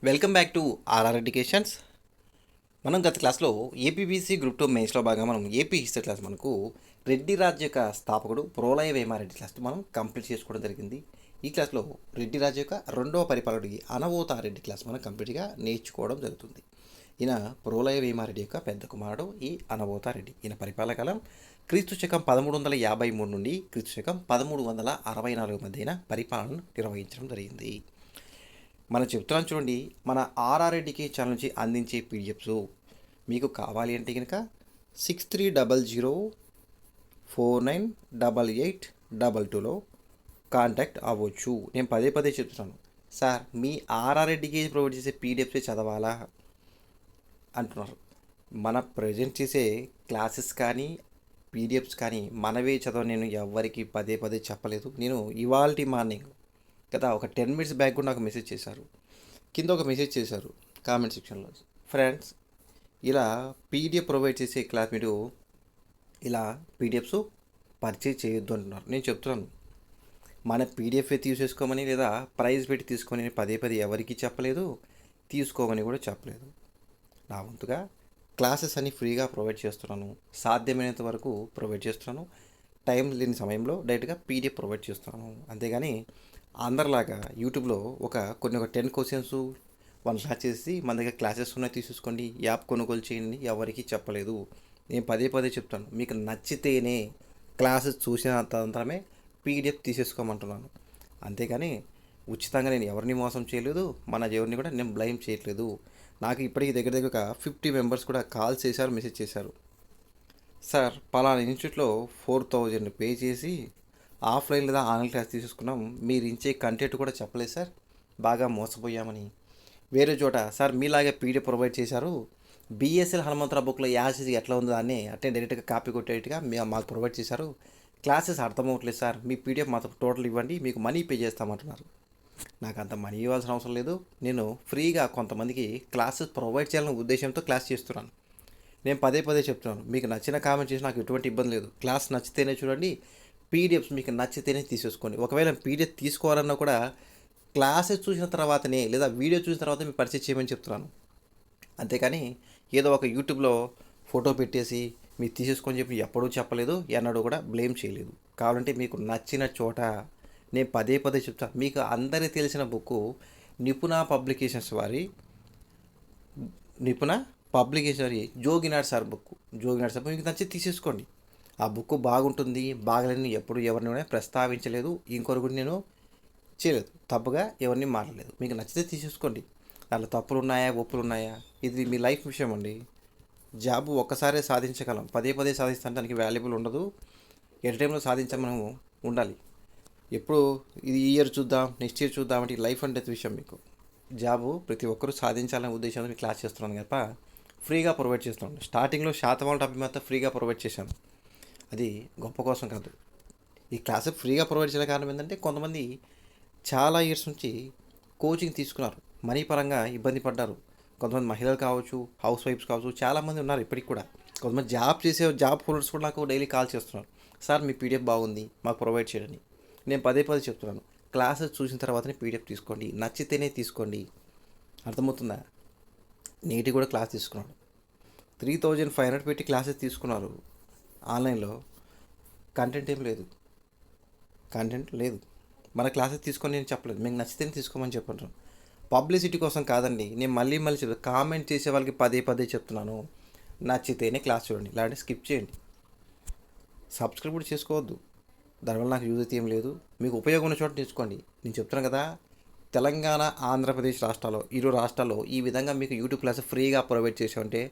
Welcome back to RR educations. మనం గత క్లాస్లో ఏపీబీసీ గ్రూప్ 2 మెయిన్స్లో భాగంగా మనం ఏపీ హిస్టరీ క్లాస్ మనకు రెడ్డి రాజ్య యొక్క స్థాపకుడు ప్రోలయ వేమారెడ్డి క్లాస్ మనం కంప్లీట్ చేసుకోవడం జరిగింది. ఈ క్లాస్లో రెడ్డి రాజ్య యొక్క రెండవ పరిపాలకుడికి అనవోతారెడ్డి క్లాస్ మనం కంప్లీట్గా నేర్చుకోవడం జరుగుతుంది. ఈయన ప్రోలయ వేమారెడ్డి యొక్క పెద్ద కుమారుడు ఈ అనవోతారెడ్డి. ఈయన పరిపాలన కాలం క్రీస్తు శకం 1353 నుండి క్రీస్తు శకం 1364 మధ్యన పరిపాలన నిర్వహించడం జరిగింది. మనం చెప్తున్నాం చూడండి, మన ఆర్ఆర్ఎడ్డికి ఛానల్ నుంచి అందించే పీడిఎఫ్స్ మీకు కావాలి అంటే కనుక 6300498822లో కాంటాక్ట్ అవ్వచ్చు. నేను పదే పదే చెప్తున్నాను, సార్ మీ ఆర్ఆర్ఎడ్డికి ప్రొవైడ్ చేసే పీడిఎఫ్సే చదవాలా అంటున్నారు. మన ప్రజెంట్ చేసే క్లాసెస్ కానీ పీడిఎఫ్స్ కానీ మనవే చదవ నేను ఎవరికి పదే పదే చెప్పలేదు. నేను ఇవాల్టి మార్నింగ్ కదా ఒక 10 minutes బ్యాక్ కూడా నాకు మెసేజ్ చేశారు, కింద ఒక మెసేజ్ చేశారు కామెంట్ సెక్షన్లో, ఫ్రెండ్స్ ఇలా పీడిఎఫ్ ప్రొవైడ్ చేసే క్లాస్ మీరు ఇలా పీడిఎఫ్స్ పర్చేజ్ చేయొద్దు అంటున్నారు. నేను చెప్తున్నాను, మన పీడిఎఫే తీసేసుకోమని లేదా ప్రైజ్ పెట్టి తీసుకొని పదే పదే ఎవరికి చెప్పలేదు, తీసుకోమని కూడా చెప్పలేదు. నా వంతుగా క్లాసెస్ అన్ని ఫ్రీగా ప్రొవైడ్ చేస్తున్నాను, సాధ్యమైనంత వరకు ప్రొవైడ్ చేస్తున్నాను. టైం లేని సమయంలో డైరెక్ట్గా పీడిఎఫ్ ప్రొవైడ్ చేస్తున్నాను. అంతేగాని అందరిలాగా యూట్యూబ్లో ఒక 10 క్వశ్చన్స్ 1 షాట్ చేసి మన దగ్గర క్లాసెస్ ఉన్నాయి తీసేసుకోండి, యాప్ కొనుగోలు చేయండి ఎవరికి చెప్పలేదు. నేను పదే పదే చెప్తాను, మీకు నచ్చితేనే క్లాసెస్ చూసిన తదనంతరమే పీడిఎఫ్ తీసేసుకోమంటున్నాను. అంతేగాని ఉచితంగా నేను ఎవరిని మోసం చేయలేదు, మన ఎవరిని కూడా నేను బ్లైమ్ చేయట్లేదు. నాకు ఇప్పటికీ దగ్గర దగ్గర ఒక 50 మెంబర్స్ కూడా కాల్ చేశారు, మెసేజ్ చేశారు, సార్ పలానా ఇన్స్టిట్యూట్లో 4000 పే చేసి ఆఫ్లైన్ లేదా ఆన్లైన్ క్లాస్ తీసుకున్నాం, మీరు ఇచ్చే కంటెంట్ కూడా చెప్పలేదు సార్, బాగా మోసపోయామని. వేరే చోట సార్ మీలాగే పీడిఎఫ్ ప్రొవైడ్ చేశారు, బిఎస్ఎల్ హనుమంతరావు బుక్లో యాసిస్ ఎట్లా ఉందో దాన్ని అట్టే డైరెక్ట్గా కాపీ కొట్టేట్టుగా మాకు ప్రొవైడ్ చేశారు, క్లాసెస్ అర్థమవట్లేదు సార్, మీ పీడిఎఫ్ మాతో టోటల్ ఇవ్వండి, మీకు మనీ పే చేస్తామంటున్నారు. నాకు అంత మనీ ఇవ్వాల్సిన అవసరం లేదు, నేను ఫ్రీగా కొంతమందికి క్లాసెస్ ప్రొవైడ్ చేయాలనే ఉద్దేశంతో క్లాస్ చేస్తున్నాను. నేను పదే పదే చెప్తున్నాను, మీకు నచ్చిన కామెంట్ చేసి నాకు ఎటువంటి ఇబ్బంది లేదు, క్లాస్ నచ్చితేనే చూడండి, పీడిఎఫ్స్ మీకు నచ్చితేనే తీసేసుకోండి. ఒకవేళ పీడిఎఫ్ తీసుకోవాలన్నా కూడా క్లాసెస్ చూసిన తర్వాతనే లేదా వీడియో చూసిన తర్వాత మీకు పరిచయం చేయమని చెప్తున్నాను. అంతేకాని ఏదో ఒక యూట్యూబ్లో ఫోటో పెట్టేసి మీరు తీసేసుకొని చెప్పి ఎప్పుడూ చెప్పలేదు, ఎన్నడూ కూడా బ్లేమ్ చేయలేదు. కావాలంటే మీకు నచ్చిన చోట నేను పదే పదే చెప్తాను. మీకు అందరికీ తెలిసిన బుక్ నిపుణ పబ్లికేషన్స్ వారి జోగినాడ్ సార్ బుక్ మీకు నచ్చి తీసేసుకోండి. ఆ బుక్ బాగుంటుంది, బాగలేని ఎప్పుడు ఎవరిని ప్రస్తావించలేదు, ఇంకొకరు నేను చేయలేదు, తప్పుగా ఎవరిని మాట్లాడలేదు. మీకు నచ్చితే తీసేసుకోండి. దాంట్లో తప్పులు ఉన్నాయా ఒప్పులు ఉన్నాయా, ఇది మీ లైఫ్ విషయం అండి. జాబ్ ఒక్కసారే సాధించగలం, పదే పదే సాధిస్తే దానికి వాల్యుబుల్ ఉండదు. ఎట్ టైంలో సాధించాలి, మనం ఉండాలి. ఎప్పుడు ఇది ఈ ఇయర్ చూద్దాం, నెక్స్ట్ ఇయర్ చూద్దాం అంటే లైఫ్ అంటే విషయం. మీకు జాబు ప్రతి ఒక్కరూ సాధించాలనే ఉద్దేశంతో మీకు క్లాస్ చేస్తున్నాను తప్ప ఫ్రీగా ప్రొవైడ్ చేస్తున్నాను. స్టార్టింగ్లో శాతవాళ్ళ టాపిక్ మాత్రం ఫ్రీగా ప్రొవైడ్ చేశాను, అది గొప్ప కోసం కాదు. ఈ క్లాస్ ఫ్రీగా ప్రొవైడ్ చేయడం కారణం ఏంటంటే కొంతమంది చాలా ఇయర్స్ నుంచి కోచింగ్ తీసుకున్నారు, మనీ పరంగా ఇబ్బంది పడ్డారు. కొంతమంది మహిళలు కావచ్చు, హౌస్ వైఫ్స్ కావచ్చు, చాలామంది ఉన్నారు ఇప్పటికి కూడా. కొంతమంది జాబ్ హోల్డర్స్ కూడా నాకు డైలీ కాల్ చేస్తున్నారు, సార్ మీ పీడిఎఫ్ బాగుంది మాకు ప్రొవైడ్ చేయండి. నేను పదే పదే చెప్తున్నాను, క్లాసెస్ చూసిన తర్వాతనే పీడిఎఫ్ తీసుకోండి, నచ్చితేనే తీసుకోండి. అర్థమవుతుందా? నీటి కూడా క్లాస్ తీసుకున్నాడు, 3500 పెట్టి క్లాసెస్ తీసుకున్నారు. ఆన్లైన్లో కంటెంట్ లేదు. మన క్లాసెస్ తీసుకొని నేను చెప్పలేదు, మీకు నచ్చితేనే తీసుకోమని చెప్పంటాను. పబ్లిసిటీ కోసం కాదండి, నేను మళ్ళీ చెప్తాను. కామెంట్ చేసే వాళ్ళకి పదే పదే చెప్తున్నాను, నచ్చితేనే క్లాస్ చూడండి, లేదంటే స్కిప్ చేయండి. సబ్స్క్రైబ్ కూడా చేసుకోవద్దు, దానివల్ల నాకు యూజ్ అయితే ఏం లేదు. మీకు ఉపయోగం ఉన్న చోట నేర్చుకోండి. నేను చెప్తున్నాను కదా, తెలంగాణ ఆంధ్రప్రదేశ్ రాష్ట్రాల్లో 2 రాష్ట్రాల్లో ఈ విధంగా మీకు యూట్యూబ్ క్లాస్ ఫ్రీగా ప్రొవైడ్ చేసామంటే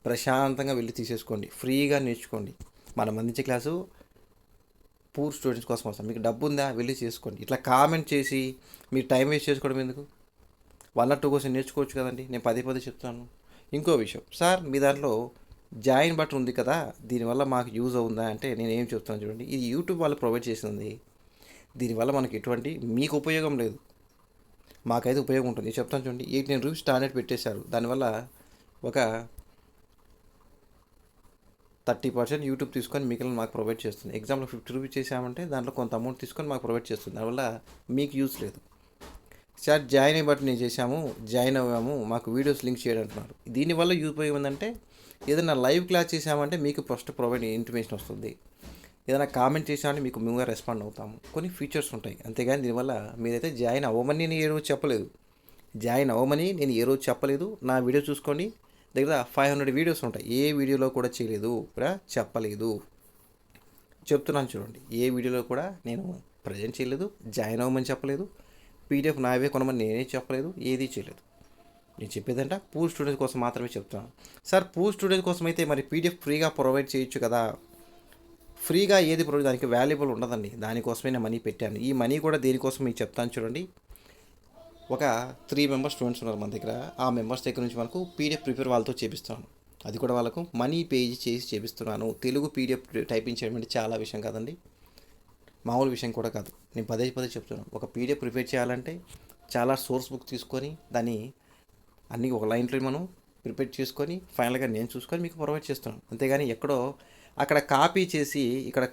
ప్రశాంతంగా వెళ్ళి తీసేసుకోండి, ఫ్రీగా నేర్చుకోండి. మనం అందించే క్లాసు పూర్ స్టూడెంట్స్ కోసం వస్తాం. మీకు డబ్బు ఉందా, వెళ్ళి చేసుకోండి. ఇట్లా కామెంట్ చేసి మీరు టైం వేస్ట్ చేసుకోవడం ఎందుకు? 1 or 2 కోసం నేర్చుకోవచ్చు కదండి. నేను పదే పదే చెప్తాను. ఇంకో విషయం, సార్ మీ దాంట్లో జాయిన్ బటన్ ఉంది కదా, దీనివల్ల మాకు యూజ్ అవుతుందా అంటే నేను ఏం చెప్తాను చూడండి, ఇది యూట్యూబ్ వాళ్ళు ప్రొవైడ్ చేసింది, దీనివల్ల మనకి ఎటువంటి మీకు ఉపయోగం లేదు, మాకైతే ఉపయోగం ఉంటుంది. నేను చెప్తాను చూడండి, 89 రూపీస్ స్టాండర్డ్ పెట్టేశారు, దానివల్ల ఒక 30% యూట్యూబ్ తీసుకొని మిగిలిన మాకు ప్రొవైడ్ చేస్తుంది. ఎగ్జాంపుల్ 50 రూపీస్ చేసామంటే దాంట్లో కొంత అమౌంట్ తీసుకొని మాకు ప్రొవైడ్ చేస్తుంది, దానివల్ల మీకు యూజ్ లేదు. సార్ జాయిన్ అయ్యి బట్టి నేను చేశాము, జాయిన్ అవ్వాము, మాకు వీడియోస్ లింక్ చేయడం అంటున్నారు. దీనివల్ల ఉపయోగం ఏంటంటే ఏదైనా లైవ్ క్లాస్ చేసామంటే మీకు ఫస్ట్ ప్రొవైడ్ ఇన్ఫర్మేషన్ వస్తుంది. ఏదైనా కామెంట్ చేసామంటే మీకు మేము రెస్పాండ్ అవుతాము. కొన్ని ఫీచర్స్ ఉంటాయి. అంతేగాని దీనివల్ల మీరైతే జాయిన్ అవ్వమని నేను ఏ రోజు చెప్పలేదు. జాయిన్ అవ్వమని నేను ఏ రోజు చెప్పలేదు. నా వీడియో చూసుకోండి, దగ్గర 500 వీడియోస్ ఉంటాయి. ఏ వీడియోలో కూడా చేయలేదు, కూడా చెప్పలేదు. చెప్తున్నాను చూడండి, ఏ వీడియోలో కూడా నేను ప్రజెంట్ చేయలేదు, జాయిన్ అవ్వమని చెప్పలేదు, పీడిఎఫ్ నావే కొనమని నేనే చెప్పలేదు, ఏదీ చేయలేదు. నేను చెప్పేదంట పూర్ స్టూడెంట్స్ కోసం మాత్రమే చెప్తున్నాను. సార్ పూర్ స్టూడెంట్స్ కోసం అయితే మరి పీడిఎఫ్ ఫ్రీగా ప్రొవైడ్ చేయొచ్చు కదా. ఫ్రీగా ఏది ప్రొవైడ్, దానికి వాల్యుబుల్ ఉండదండి. దానికోసమే నేను మనీ పెట్టాను. ఈ మనీ కూడా దేనికోసం మీకు చెప్తాను చూడండి. ఒక 3 మెంబర్స్ స్టూడెంట్స్ ఉన్నారు మన దగ్గర. ఆ మెంబర్స్ దగ్గర నుంచి మనకు పీడిఎఫ్ ప్రిపేర్ వాళ్ళతో చేపిస్తాను. అది కూడా వాళ్ళకు మనీ పే చేసి చేపిస్తున్నాను. తెలుగు పీడిఎఫ్ టైపింగ్ చేయడం అంటే చాలా విషయం కాదండి, మామూలు విషయం కూడా కాదు. నేను పదే చెప్తున్నాను. ఒక పీడిఎఫ్ ప్రిపేర్ చేయాలంటే చాలా సోర్స్ బుక్ తీసుకొని దాన్ని అన్నీ ఒక లైన్లో మనం ప్రిపేర్ చేసుకొని ఫైనల్గా నేను చూసుకొని మీకు ప్రొవైడ్ చేస్తున్నాను. అంతేగాని ఎక్కడో అక్కడ కాపీ చేసి ఇక్కడ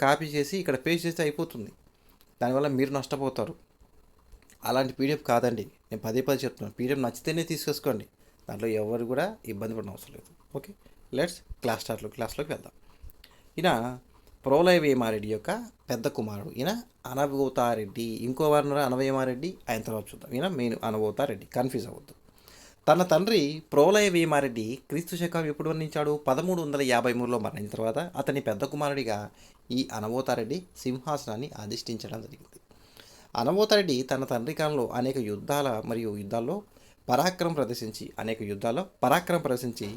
పేస్ట్ చేస్తే అయిపోతుంది. దానివల్ల మీరు నష్టపోతారు. అలాంటి పీడిఎఫ్ కాదండి. నేను పదే చెప్తున్నాను. పీడిఎఫ్ నచ్చితేనే తీసేసుకోండి. దాంట్లో ఎవరు కూడా ఇబ్బంది పడిన అవసరం లేదు. ఓకే, లెట్స్ క్లాస్లోకి వెళ్దాం. ఈయన ప్రోలయ వేమారెడ్డి యొక్క పెద్ద కుమారుడు. ఈయన అనవోతారెడ్డి. ఇంకో వారు అనవయమారెడ్డి, ఆయన తర్వాత చూద్దాం. ఈయన మెయిన్ అనవోతారెడ్డి, కన్ఫ్యూజ్ అవ్వద్దు. తన తండ్రి ప్రోలయ వేమారెడ్డి క్రీస్తు శకం ఎప్పుడు మరణించాడు? 1353లో మరణించిన తర్వాత అతని పెద్ద కుమారుడిగా ఈ అనవోతారెడ్డి సింహాసనాన్ని అధిష్ఠించడం జరిగింది. అనవోతారెడ్డి తన తండ్రి కాలంలో అనేక యుద్ధాల్లో పరాక్రమం ప్రదర్శించి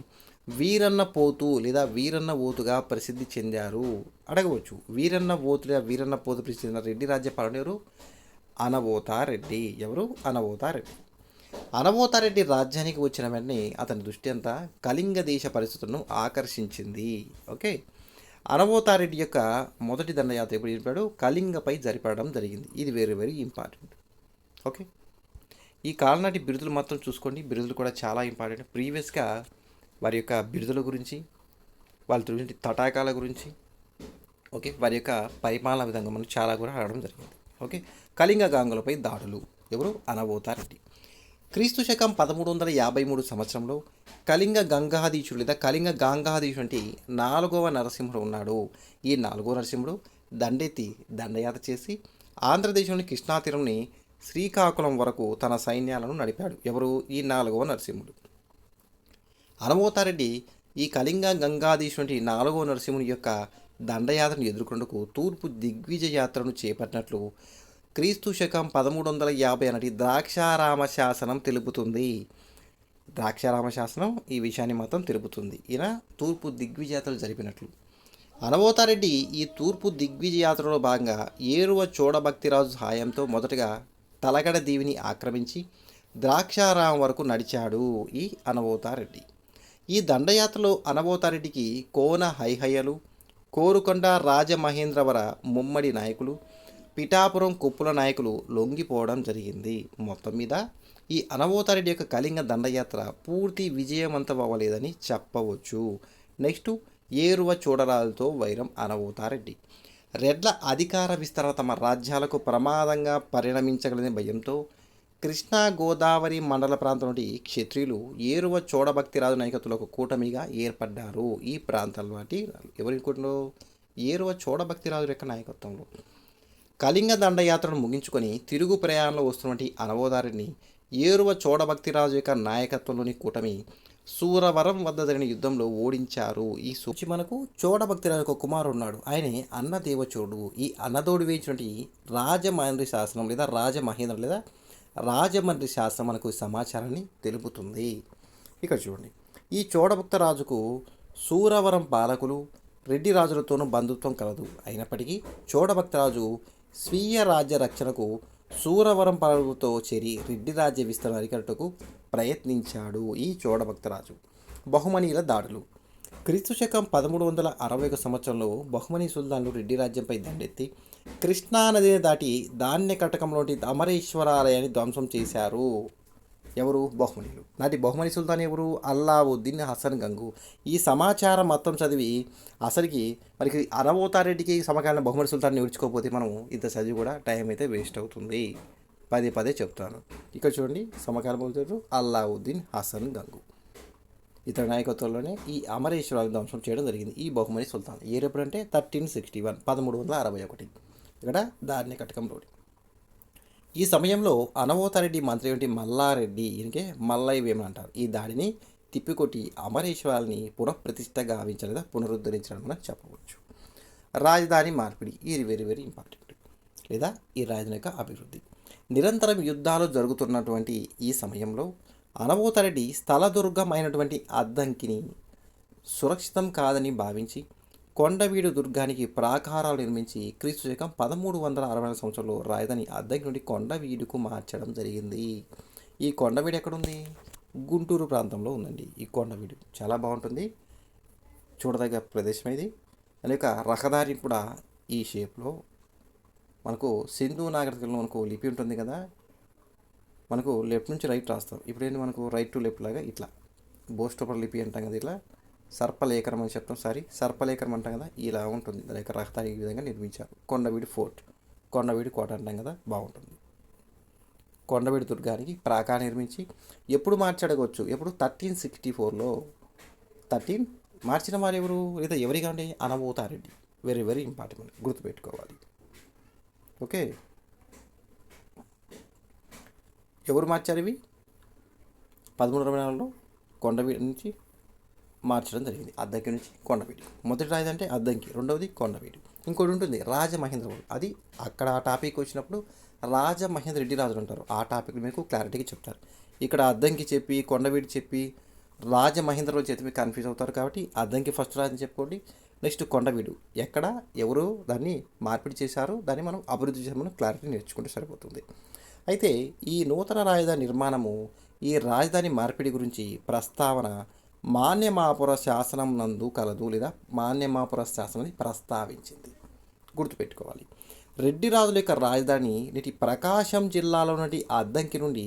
వీరన్న పోతు లేదా వీరన్న ఓతుగా ప్రసిద్ధి చెందారు. అడగవచ్చు, వీరన్న ఓతు లేదా వీరన్న పోతు ప్రసిద్ధి చెందిన రెడ్డి రాజ్య పాలనరు అనవోతారెడ్డి. ఎవరు? అనవోతారెడ్డి. అనవోతారెడ్డి రాజ్యానికి వచ్చిన వెంటనే అతని దృష్టి అంతా కళింగ దేశ పరిస్థితులను ఆకర్షించింది. ఓకే, అనవోతారెడ్డి యొక్క మొదటి దండయాత్ర ఎప్పుడు జరిపాడు? కళింగపై జరిపడం జరిగింది. ఇది వెరీ ఇంపార్టెంట్. ఓకే, ఈ కాలనాటి బిరుదులు మాత్రం చూసుకోండి. బిరుదులు కూడా చాలా ఇంపార్టెంట్. ప్రీవియస్గా వారి యొక్క బిరుదుల గురించి, వాళ్ళ గురించి తటాకాల గురించి, ఓకే, వారి యొక్క పరిపాలన విధంగా మనం చాలా కూడా అడగడం జరిగింది. ఓకే, కళింగ గాంగులపై దాడులు. ఎవరు? అనవోతారెడ్డి. క్రీస్తు శకం 1353 సంవత్సరంలో కళింగ గంగాధీశుడు లేదా కళింగ గాంగాధీశుడు అంటే 4వ నరసింహుడు ఉన్నాడు. ఈ 4వ నరసింహుడు దండెత్తి దండయాత్ర చేసి ఆంధ్రదేశంలోని కృష్ణా తీరంని శ్రీకాకుళం వరకు తన సైన్యాలను నడిపాడు. ఎవరు? ఈ 4వ నరసింహుడు. అనవోతారెడ్డి ఈ కళింగ గంగాధీశుడి 4వ నరసింహుని యొక్క దండయాత్రను ఎదుర్కొంటూ తూర్పు దిగ్విజయ యాత్రను చేపట్టినట్లు క్రీస్తు శకం 1350 నాటి ద్రాక్షారామ శాసనం తెలుపుతుంది. ద్రాక్షారామ శాసనం ఈ విషయాన్ని మాత్రం తెలుపుతుంది. ఈయన తూర్పు దిగ్విజయాత్రలు జరిపినట్లు. అనవోతారెడ్డి ఈ తూర్పు దిగ్విజయాత్రలో భాగంగా ఏరువ చోడభక్తిరాజు సహాయంతో మొదటగా తలగడ దీవిని ఆక్రమించి ద్రాక్షారామం వరకు నడిచాడు ఈ అనవోతారెడ్డి. ఈ దండయాత్రలో అనవోతారెడ్డికి కోన హైహయ్యలు, కోరుకొండ రాజమహేంద్రవర ముమ్మడి నాయకులు, పిఠాపురం కుప్పుల నాయకులు లొంగిపోవడం జరిగింది. మొత్తం మీద ఈ అనవోతారెడ్డి యొక్క కళింగ దండయాత్ర పూర్తి విజయవంతం అవ్వలేదని చెప్పవచ్చు. నెక్స్ట్, ఏరువ చూడరాలతో వైరం అనవోతారెడ్డి. రెడ్ల అధికార విస్తరణ తమ రాజ్యాలకు ప్రమాదంగా పరిణమించగలని భయంతో కృష్ణా గోదావరి మండల ప్రాంతం నుండి క్షత్రియులు ఏరువ చోడభక్తిరాజు నాయకత్వంలో ఒక కూటమిగా ఏర్పడ్డారు. ఈ ప్రాంతాల వాటి ఎవరి కూటమిలో? ఏరువ చోడభక్తిరాజు యొక్క నాయకత్వంలో. కళింగ దండయాత్రను ముగించుకొని తిరుగు ప్రయాణంలో వస్తున్నటువంటి అనవోతారెడ్డిని ఏరువ చోడభక్తిరాజు యొక్క నాయకత్వంలోని కూటమి సూరవరం వద్ద జరిగిన యుద్ధంలో ఓడించారు. ఈ సూచి మనకు చోడభక్తిరాజు యొక్క కుమారుడు ఉన్నాడు. ఆయనే అన్నదేవచోడు. ఈ అన్నదోడు వేయించినటువంటి రాజమహేంద్ర శాసనం లేదా రాజమండ్రి శాసనం మనకు సమాచారాన్ని తెలుపుతుంది. ఇక్కడ చూడండి, ఈ చోడభక్తరాజుకు సూరవరం పాలకులు రెడ్డి రాజులతోనూ బంధుత్వం కలదు. అయినప్పటికీ చోడభక్తరాజు స్వీయ రాజ్య రక్షణకు సూరవరం పాలకులతో చేరి రెడ్డి రాజ్య విస్తరణ అరికట్టుకు ప్రయత్నించాడు ఈ చోడభక్తరాజు. బహుమనీల దాడులు. క్రీస్తు శకం 1361 సంవత్సరంలో బహుమనీ సుల్తాన్లు రెడ్డి రాజ్యంపై దండెత్తి కృష్ణా నదిని దాటి ధాన్య కటకంలోని అమరేశ్వరాలయాన్ని ధ్వంసం చేశారు. ఎవరు? బహుమనీలు. నాటి బహుమనీ సుల్తాన్ ఎవరు? అల్లావుద్దీన్ హసన్ గంగు. ఈ సమాచారం మొత్తం చదివి అసలుకి మనకి అనవోతారెడ్డికి సమకాలీన బహుమనీ సుల్తాన్ నేర్చుకోకపోతే మనం ఇంత చదివి కూడా టైం అయితే వేస్ట్ అవుతుంది. పదే పదే చెప్తాను. ఇక్కడ చూడండి, సమకాలీన బౌద్ధుడు అల్లావుద్దీన్ హసన్ గంగు. ఇతని నాయకత్వంలోనే ఈ అమరేశ్వరాన్ని ధ్వంసం చేయడం జరిగింది. ఈ బహుమని సుల్తాన్ ఇయర్ ఎప్పుడంటే 1361, 1361. ఇక్కడ ధాన్యకటకం రోడ్. ఈ సమయంలో అనవోతారెడ్డి మంత్రి ఏంటి మల్లారెడ్డి, ఈయనకే మల్లయ్య వేమన అంటారు, ఈ దాడిని తిప్పికొట్టి అమరేశ్వరాన్ని పునఃప్రతిష్ఠ గావించలేదా పునరుద్ధరించడం మనం చెప్పవచ్చు. రాజధాని మార్పిడి, ఇది వెరీ వెరీ ఇంపార్టెంట్, లేదా ఈ రాజధాని యొక్క అభివృద్ధి. నిరంతరం యుద్ధాలు జరుగుతున్నటువంటి ఈ సమయంలో అనవోతారెడ్డి స్థలదుర్గమైనటువంటి అద్దంకిని సురక్షితం కాదని భావించి కొండవీడు దుర్గానికి ప్రాకారాలు నిర్మించి క్రీస్తు శకం 1360 సంవత్సరంలో రాజధాని అద్దంకి నుండి కొండవీడుకు మార్చడం జరిగింది. ఈ కొండవీడు ఎక్కడుంది? గుంటూరు ప్రాంతంలో ఉందండి. ఈ కొండవీడు చాలా బాగుంటుంది, చూడదగ్గ ప్రదేశం ఇది. దాని యొక్క రహదారి కూడా ఈ షేప్లో మనకు సింధు నాగరికతలో మనకు లిపి ఉంటుంది కదా, మనకు లెఫ్ట్ నుంచి రైట్ రాస్తాం. ఇప్పుడేంటి మనకు రైట్ టు లెఫ్ట్ లాగా ఇట్లా బోస్టోపర్ లిపి అంటాం కదా, ఇట్లా సర్పలేఖనం అని చెప్తాం, సర్పలేఖనం అంటాం కదా, ఇలా ఉంటుంది. దాని యొక్క రహదారి ఈ విధంగా నిర్మించారు. కొండవీడు ఫోర్ట్, కొండవీడు కోట అంటాం కదా, బాగుంటుంది. కొండవీడు దుర్గానికి ప్రాకారం నిర్మించి ఎప్పుడు మార్చడవచ్చు? ఎప్పుడు 1364లో. మార్చిన వారు ఎవరు, లేదా ఎవరిగా ఉండే? అనవోతారెడ్డి. వెరీ వెరీ ఇంపార్టెంట్, గుర్తుపెట్టుకోవాలి. ఓకే, ఎవరు మార్చారు ఇవి? 1364లో కొండవీడు నుంచి మార్చడం జరిగింది, అద్దంకి నుంచి కొండవీడు. మొదటి రాజధాని అంటే అద్దంకి, రెండవది కొండవీడు. ఇంకోటి ఉంటుంది రాజమహేంద్రవరం, అది అక్కడ ఆ టాపిక్ వచ్చినప్పుడు రాజమహేంద్ర రెడ్డి రాజులు ఉంటారు, ఆ టాపిక్ మీకు క్లారిటీగా చెప్తారు. ఇక్కడ అద్దంకి చెప్పి కొండవీడు చెప్పి రాజమహేంద్రరావు చేతి మీకు కన్ఫ్యూజ్ అవుతారు, కాబట్టి అద్దంకి ఫస్ట్ రాజని చెప్పుకోండి. నెక్స్ట్ కొండవీడు ఎక్కడ, ఎవరు దాన్ని మార్పిడి చేశారు, దాన్ని మనం అభివృద్ధి చేసామని క్లారిటీ నేర్చుకుంటే సరిపోతుంది. అయితే ఈ నూతన రాజధాని నిర్మాణము, ఈ రాజధాని మార్పిడి గురించి ప్రస్తావన మాన్యమాపుర శాసనం నందు కలదు, లేదా మాన్యమాపుర శాసనాన్ని ప్రస్తావించింది, గుర్తుపెట్టుకోవాలి. రెడ్డి రాజుల యొక్క రాజధాని నేటి ప్రకాశం జిల్లాలో నటి అద్దంకి నుండి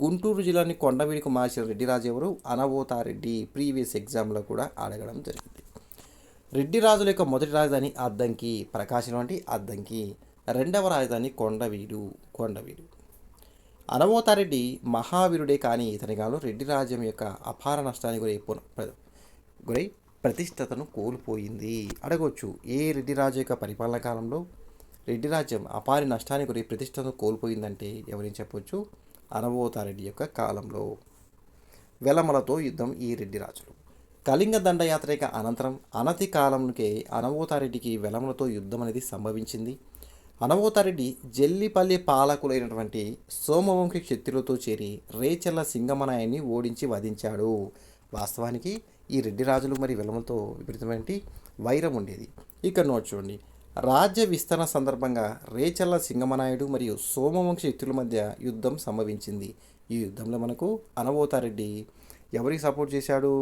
గుంటూరు జిల్లాని కొండవీడికి మార్చిన రెడ్డి రాజు ఎవరు? అనవోతారెడ్డి. ప్రీవియస్ ఎగ్జామ్లో కూడా అడగడం జరిగింది. రెడ్డి రాజుల యొక్క మొదటి రాజధాని అద్దంకి, ప్రకాశం అంటే అద్దంకి. రెండవ రాజధాని కొండవీడు. అనవోతారెడ్డి మహావీరుడే, కానీ ఇతని కాలంలో రెడ్డి రాజ్యం యొక్క అపార నష్టానికి గురై ప్రతిష్టతను కోల్పోయింది. అడగవచ్చు, ఏ రెడ్డి రాజు యొక్క పరిపాలన కాలంలో రెడ్డి రాజ్యం అపారి నష్టానికి గురై ప్రతిష్టతను కోల్పోయిందంటే ఎవరిని చెప్పవచ్చు? అనవోతారెడ్డి యొక్క కాలంలో. వెలమలతో యుద్ధం ఈ రెడ్డి రాజులు. కళింగ దండయాత్ర యొక్క అనంతరం అనతి కాలంకే అనవోతారెడ్డికి వెలమలతో యుద్ధం అనేది సంభవించింది. అనవోతారెడ్డి జల్లిపల్లి పాలకులైనటువంటి సోమవంశి క్షత్రులతో చేరి రేచెల్ల సింగమనాయాన్ని ఓడించి వధించాడు. వాస్తవానికి ఈ రెడ్డి రాజులు మరి వెలమలతో విపరీతమైన వైరం ఉండేది. ఇక్కడ నోట్ చూడండి, రాజ్య విస్తరణ సందర్భంగా రేచెల్ల సింగమనాయుడు మరియు సోమవంశి వ్యక్తుల మధ్య యుద్ధం సంభవించింది. ఈ యుద్ధంలో మనకు అనవోతారెడ్డి ఎవరికి సపోర్ట్ చేశాడు?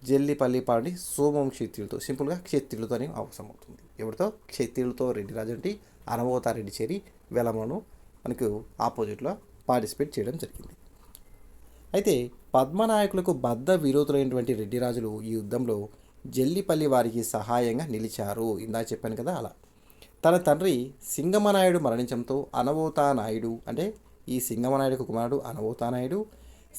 జల్లిపల్లి పాడి సోమవంశి క్షత్రియులతో, సింపుల్గా క్షత్రియులతో అని అవసరం అవుతుంది. ఎవరితో? క్షత్రియులతో రెడ్డి రాజు అంటే అనవోతారెడ్డి చేరి వెలమను మనకు ఆపోజిట్లో పార్టిసిపేట్ చేయడం జరిగింది. అయితే పద్మనాయకులకు బద్ద విరోధులైనటువంటి రెడ్డి రాజులు ఈ యుద్ధంలో జల్లిపల్లి వారికి సహాయంగా నిలిచారు. ఇందాక చెప్పాను కదా అలా. తన తండ్రి సింగమనాయుడు మరణించడంతో అనవోతానాయుడు, అంటే ఈ సింగమనాయుడు కుమారుడు అనవోతానాయుడు,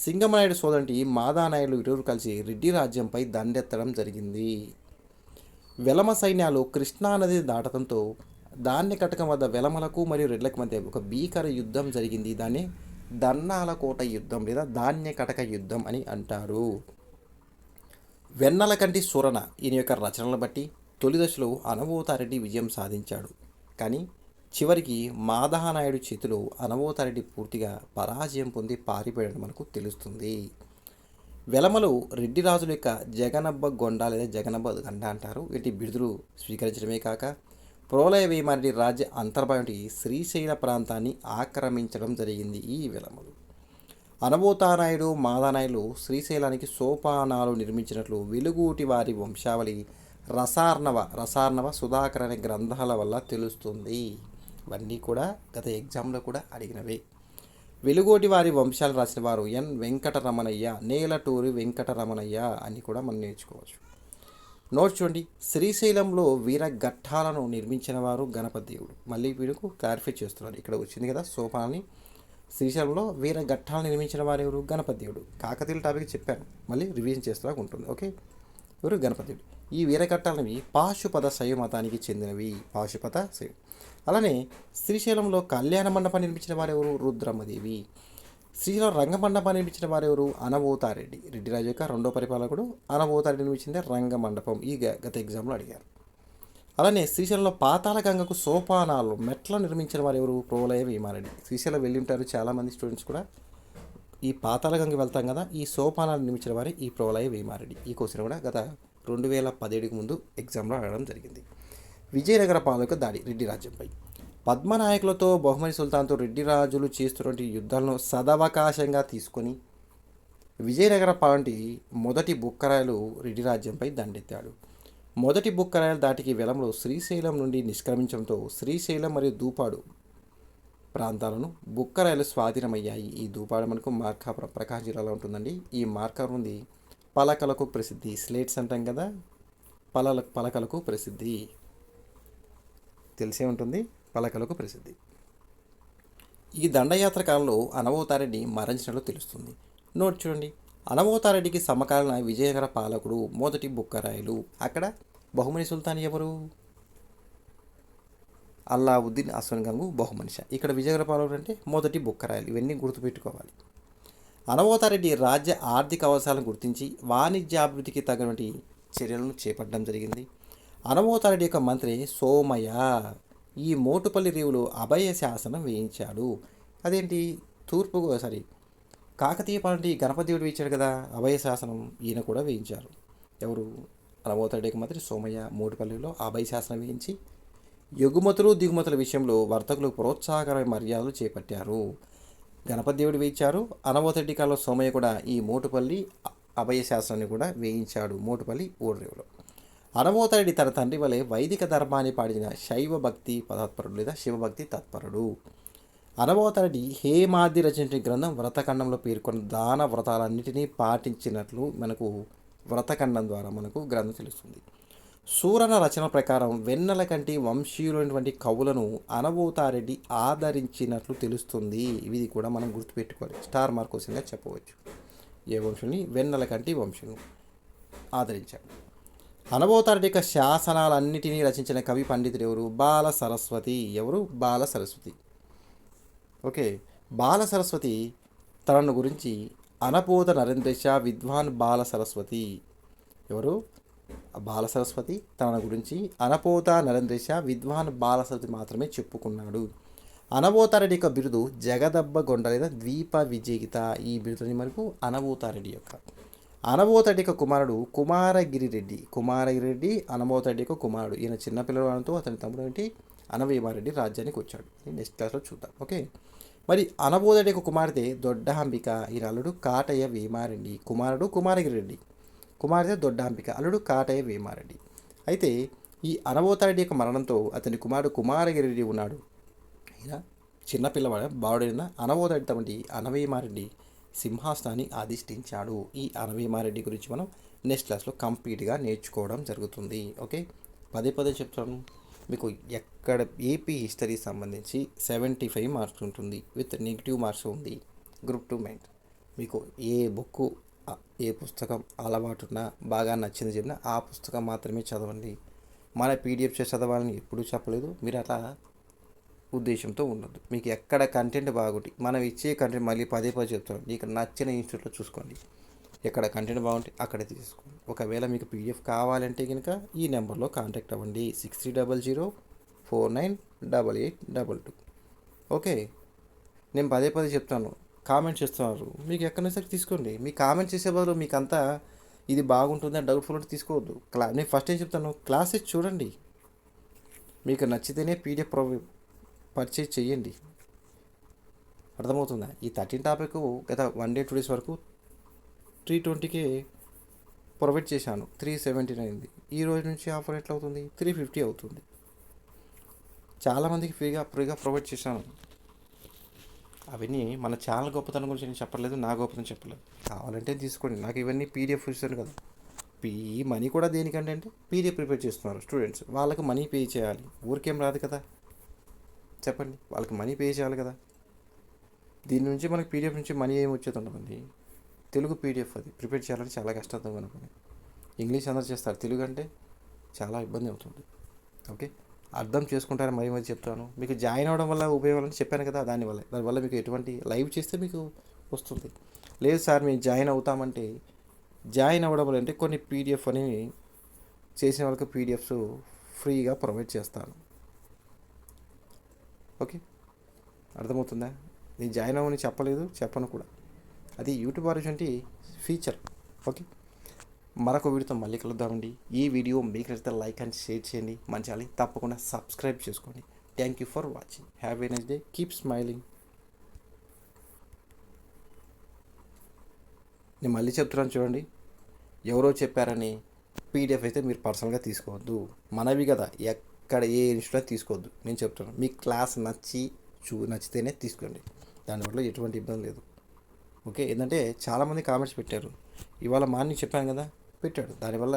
సింగమనాయుడు సోదరుడి మాదానాయుడు ఇరువురు కలిసి రెడ్డి రాజ్యంపై దండెత్తడం జరిగింది. వెలమ సైన్యాలు కృష్ణానది దాటడంతో ధాన్యకటకం వద్ద వెలమలకు మరియు రెడ్లకు మధ్య ఒక భీకర యుద్ధం జరిగింది. దాన్ని దన్నాల కోట యుద్ధం లేదా ధాన్యకటక యుద్ధం అని అంటారు. వెన్నెలకంటి సురన ఈయన యొక్క రచనలను బట్టి తొలి దశలో అనవోతారెడ్డి విజయం సాధించాడు, కానీ చివరికి మాదహానాయుడు చేతిలో అనవోతారెడ్డి పూర్తిగా పరాజయం పొంది పారిపోయడం మనకు తెలుస్తుంది. వెలమలు రెడ్డి రాజుల యొక్క జగనబ్బ గొండ లేదా జగనబ్బ గండ అంటారు. వీటి బిడుదలు స్వీకరించడమే కాక ప్రోలయ వేమారెడ్డి రాజ్య అంతర్భాగం శ్రీశైల ప్రాంతాన్ని ఆక్రమించడం జరిగింది. ఈ వెలమలు అనవోతానాయుడు మాదానాయుడు శ్రీశైలానికి సోపానాలు నిర్మించినట్లు వెలుగూటి వారి వంశావళి రసార్ణవ సుధాకర్ అనే గ్రంథాల వల్ల తెలుస్తుంది. ఇవన్నీ కూడా గత ఎగ్జామ్లో కూడా అడిగినవే. వెలుగోటి వారి వంశాలు రాసిన వారు ఎన్ వెంకటరమణయ్య, నేలటూరి వెంకటరమణయ్య అని కూడా మనం నేర్చుకోవచ్చు. నోట్ చూడండి, శ్రీశైలంలో వీరఘట్టాలను నిర్మించిన వారు గణపతి దేవుడు. మళ్ళీ వీడుకు క్లారిఫై చేస్తున్నారు, ఇక్కడ వచ్చింది కదా సోపానాన్ని. శ్రీశైలంలో వీరఘట్టాలను నిర్మించిన వారు ఎవరు? గణపతి దేవుడు. కాకతీయుల టాపిక్ చెప్పాను, మళ్ళీ రివిజన్ చేస్తూ ఉంటుంది. ఓకే, ఎవరు? గణపతి దేవుడు. ఈ వీరఘట్టాలవి పాశుపత శైవ మతానికి చెందినవి. పాశుపత శైవ. అలానే శ్రీశైలంలో కళ్యాణ మండపం నిర్మించిన వారు ఎవరు? రుద్రమ్మదేవి. శ్రీశైలం రంగమండపాన్ని నిర్మించిన వారు ఎవరు? అనబోతారెడ్డి. రెడ్డి రాజు యొక్క రెండో పరిపాలకుడు అనబోతారెడ్డి నిర్మించిందే రంగమండపం. ఈ గత ఎగ్జామ్లో అడిగారు. అలానే శ్రీశైలంలో పాతాళ గంగకు సోపానాలు మెట్లను నిర్మించిన వారు ఎవరు? ప్రోలయ వేమారెడ్డి. శ్రీశైలం వెళ్ళి ఉంటారు చాలామంది స్టూడెంట్స్ కూడా. ఈ పాతాళ గంగకి వెళ్తాం కదా, ఈ సోపానాలు నిర్మించిన వారే ఈ ప్రోలయ వేమారెడ్డి. ఈ క్వశ్చన్ కూడా గత 2017కి ముందు ఎగ్జామ్లో అడగడం జరిగింది. విజయనగర పాలక దాడి రెడ్డి రాజ్యంపై. పద్మనాయకులతో బహుమతి సుల్తాన్తో రెడ్డి రాజులు చేస్తున్నటువంటి యుద్ధాలను సదవకాశంగా తీసుకొని విజయనగర పాలంటి మొదటి బుక్కరాయలు రెడ్డి రాజ్యంపై దండెత్తాడు. మొదటి బుక్కరాయల దాటికి వెలంలో శ్రీశైలం నుండి నిష్క్రమించడంతో శ్రీశైలం మరియు దూపాడు ప్రాంతాలను బుక్కరాయలు స్వాధీనమయ్యాయి. ఈ దూపాడు మనకు మార్కాపురం ప్రకాశం జిల్లాలో ఉంటుందండి. ఈ మార్కాపురం ఉంది పలకలకు ప్రసిద్ధి. స్లేట్స్ అంటాం కదా, పలకలకు ప్రసిద్ధి తెలిసే ఉంటుంది, పలకలకు ప్రసిద్ధి. ఈ దండయాత్ర కాలంలో అనబోతారెడ్డి మరణించినట్లు తెలుస్తుంది. నోట్ చూడండి, అనబోతారెడ్డికి సమకాలీన విజయనగర పాలకుడు మొదటి బుక్కరాయలు. అక్కడ బహుమని సుల్తాన్ ఎవరు? అల్లావుద్దీన్ అస్వన్ గంగు బహుమనిష. ఇక్కడ విజయనగర పాలకుడు అంటే మొదటి బుక్కరాయలు. ఇవన్నీ గుర్తుపెట్టుకోవాలి. అనబోతారెడ్డి రాజ్య ఆర్థిక అవసరాలను గుర్తించి వాణిజ్యాభివృద్ధికి తగినటువంటి చర్యలను చేపట్టడం జరిగింది. అనబోతారెడ్డి యొక్క మంత్రి సోమయ్య ఈ మోటుపల్లి రేవులో అభయ శాసనం వేయించాడు. అదేంటి? కాకతీయ పాలంటి గణపతి దేవుడు వేయించాడు కదా అభయ శాసనం, ఈయన కూడా వేయించారు. ఎవరు? అనబోతారెడ్డి యొక్క మంత్రి సోమయ్య మోటుపల్లిలో అభయ శాసనం వేయించి ఎగుమతులు దిగుమతుల విషయంలో వర్తకులకు ప్రోత్సాహకరమైన మర్యాదలు చేపట్టారు. గణపతి దేవుడు వేయించారు. అనబోతారెడ్డి కాలంలో సోమయ్య కూడా ఈ మోటుపల్లి అభయ శాసనాన్ని కూడా వేయించాడు మోటుపల్లి ఓడరేవులో. అనబోతారెడ్డి తన తండ్రి వలె వైదిక ధర్మాన్ని పాటించిన శైవ భక్తి తత్పరుడు లేదా శివభక్తి తత్పరుడు. అనబోతారెడ్డి హేమాద్రి రచించిన గ్రంథం వ్రతఖండంలో పేర్కొన్న దాన వ్రతాలన్నిటినీ పాటించినట్లు మనకు వ్రతఖండం ద్వారా మనకు గ్రంథం తెలుస్తుంది. సూరన రచన ప్రకారం వెన్నెల కంటి వంశీయులైనటువంటి కవులను అనబోతారెడ్డి ఆదరించినట్లు తెలుస్తుంది. ఇది కూడా మనం గుర్తుపెట్టుకోవాలి, స్టార్ మార్క్ క్వశ్చన్గా చెప్పవచ్చు. ఏ వంశుని? వెన్నెల కంటి వంశును ఆదరించాడు. అనబోతారెడ్డి యొక్క శాసనాలన్నిటినీ రచించిన కవి పండితుడు ఎవరు? బాల సరస్వతి. ఎవరు? బాల సరస్వతి. ఓకే, బాల సరస్వతి తనను గురించి అనపోత నరేంద్రశ విద్వాన్ బాల సరస్వతి. ఎవరు? బాల సరస్వతి తన గురించి అనపోత నరేంద్రశ విద్వాన్ బాల సరస్వతి మాత్రమే చెప్పుకున్నాడు. అనబోతారెడ్డి యొక్క బిరుదు జగదబ్బ గొండ లేదా ద్వీప విజేత. ఈ బిరుదుని మనకు అనబోతారెడ్డి అనబోతారెడ్డి యొక్క కుమారుడు కుమారగిరిరెడ్డి. కుమారగిరిరెడ్డి అనబోతారెడ్డి యొక్క కుమారుడు. ఈయన చిన్నపిల్లవాడితో అతని తమ్ముడు ఏంటి అనవేమారెడ్డి రాజ్యానికి వచ్చాడు. నెక్స్ట్ క్లాస్లో చూద్దాం. ఓకే, మరి అనబోతారెడ్డి యొక్క కుమార్తె దొడ్డహంబిక. ఈయన అల్లుడు కాటయ్య వేమారెడ్డి. కుమారుడు కుమారగిరిరెడ్డి, కుమార్తె దొడ్డాంబిక, అల్లుడు కాటయ్య వేమారెడ్డి. అయితే ఈ అనబోతారెడ్డి యొక్క మరణంతో అతని కుమారుడు కుమారగిరిరెడ్డి ఉన్నాడు. ఈయన చిన్నపిల్లవాడు బావుడైన అనబోతారెడ్డి తమటి అనవేమారెడ్డి సింహాసనాన్ని అధిష్ఠించాడు. ఈ అనవేమారెడ్డి గురించి మనం నెక్స్ట్ క్లాస్లో కంప్లీట్గా నేర్చుకోవడం జరుగుతుంది. ఓకే, పదే చెప్తాను మీకు. ఎక్కడ ఏపీ హిస్టరీ సంబంధించి 75 మార్క్స్ ఉంటుంది, విత్ నెగిటివ్ మార్క్స్ ఉంది. గ్రూప్ 2 మెయిన్ మీకు ఏ బుక్ ఏ పుస్తకం అలవాటున్నా బాగా నచ్చింది చెప్పినా ఆ పుస్తకం మాత్రమే చదవండి. మన పీడిఎఫ్ చదవాలని ఎప్పుడూ చెప్పలేదు. మీరు అట్లా ఉద్దేశంతో ఉండదు. మీకు ఎక్కడ కంటెంట్ బాగుంటుంది, మనం ఇచ్చే కంటెంట్ మళ్ళీ పదే చెప్తాం. మీకు నచ్చిన ఇన్స్టిట్యూట్లో చూసుకోండి, ఎక్కడ కంటెంట్ బాగుంటే అక్కడే తీసుకోండి. ఒకవేళ మీకు పీడిఎఫ్ కావాలంటే కనుక ఈ నెంబర్లో కాంటాక్ట్ అవ్వండి, 6300498822. ఓకే, నేను పదే చెప్తాను, కామెంట్ చేస్తున్నారు, మీకు ఎక్కడైనా సరే తీసుకోండి. మీ కామెంట్ చేసే బదులు మీకు అంతా ఇది బాగుంటుందని డౌట్ఫుల్ ఉంటే తీసుకోవద్దు. నేను ఫస్ట్ ఏం చెప్తాను, క్లాసెస్ చూడండి, మీకు నచ్చితేనే పీడిఎఫ్ పర్చేజ్ చేయండి. అర్థమవుతుందా? ఈ 13 టాపిక్ గత 1 day 2 days వరకు 320కే ప్రొవైడ్ చేశాను, 379 అయింది. ఈ రోజు నుంచి ఆఫర్ ఎట్లా అవుతుంది? 350 అవుతుంది. చాలామందికి ఫ్రీగా ప్రొవైడ్ చేశాను. అవన్నీ మన ఛానల్ గొప్పతనం గురించి నేను చెప్పలేదు, నా గొప్పతనం చెప్పలేదు. కావాలంటే తీసుకోండి, నాకు ఇవన్నీ పీడిఎఫ్ ఇస్తాను కదా. ఈ మనీ కూడా దేనికంటే అంటే పీడిఎఫ్ ప్రిపేర్ చేస్తున్నారు స్టూడెంట్స్, వాళ్ళకి మనీ పే చేయాలి, ఊరికేం రాదు కదా, చెప్పండి, వాళ్ళకి మనీ పే చేయాలి కదా. దీని నుంచి మనకి పీడిఎఫ్ నుంచి మనీ ఏమి వచ్చేది ఉండదండి. తెలుగు పీడిఎఫ్ అది ప్రిపేర్ చేయాలంటే చాలా కష్టంగా అనుకోండి. ఇంగ్లీష్ అందరూ చేస్తారు, తెలుగు అంటే చాలా ఇబ్బంది అవుతుంది. ఓకే, అర్థం చేసుకుంటారని మరీ మరీ చెప్తాను. మీకు జాయిన్ అవ్వడం వల్ల ఉపయోగాలని చెప్పాను కదా, దానివల్ల మీకు ఎటువంటి లైవ్ చేస్తే మీకు వస్తుంది. లేదు సార్ మేము జాయిన్ అవుతామంటే, జాయిన్ అవ్వడం అంటే కొన్ని పీడిఎఫ్ అని చేసిన వాళ్ళకి పీడిఎఫ్స్ ఫ్రీగా ప్రొవైడ్ చేస్తాను. ఓకే, అర్థమవుతుందా? నేను జాయిన్ అవ్వని చెప్పలేదు, చెప్పను కూడా. అది యూట్యూబ్ వారి ఫీచర్. ఓకే, మరొక వీడియోతో మళ్ళీ కలుద్దామండి. ఈ వీడియో మీకు నచ్చితే లైక్ అండ్ షేర్ చేయండి, మన ఛానల్ తప్పకుండా సబ్స్క్రైబ్ చేసుకోండి. Thank you for watching. Have a nice day. Keep smiling. నేను మళ్ళీ చెప్తున్నాను చూడండి, ఎవరో చెప్పారని పీడిఎఫ్ అయితే మీరు పర్సనల్గా తీసుకోవద్దు. మనవి కదా, ఎక్కడ ఏ ఇన్స్టిట్యూట్ తీసుకోవద్దు. నేను చెప్తున్నాను, మీ క్లాస్ నచ్చితేనే తీసుకోండి, దానివల్ల ఎటువంటి ఇబ్బంది లేదు. ఓకే, ఏంటంటే చాలామంది కామెంట్స్ పెట్టారు, ఇవాళ మార్నింగ్ చెప్పాను కదా, పెట్టాడు, దానివల్ల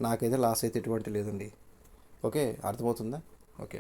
నాకైతే లాస్ అయితే ఎటువంటి లేదండి. ఓకే, అర్థమవుతుందా? ఓకే.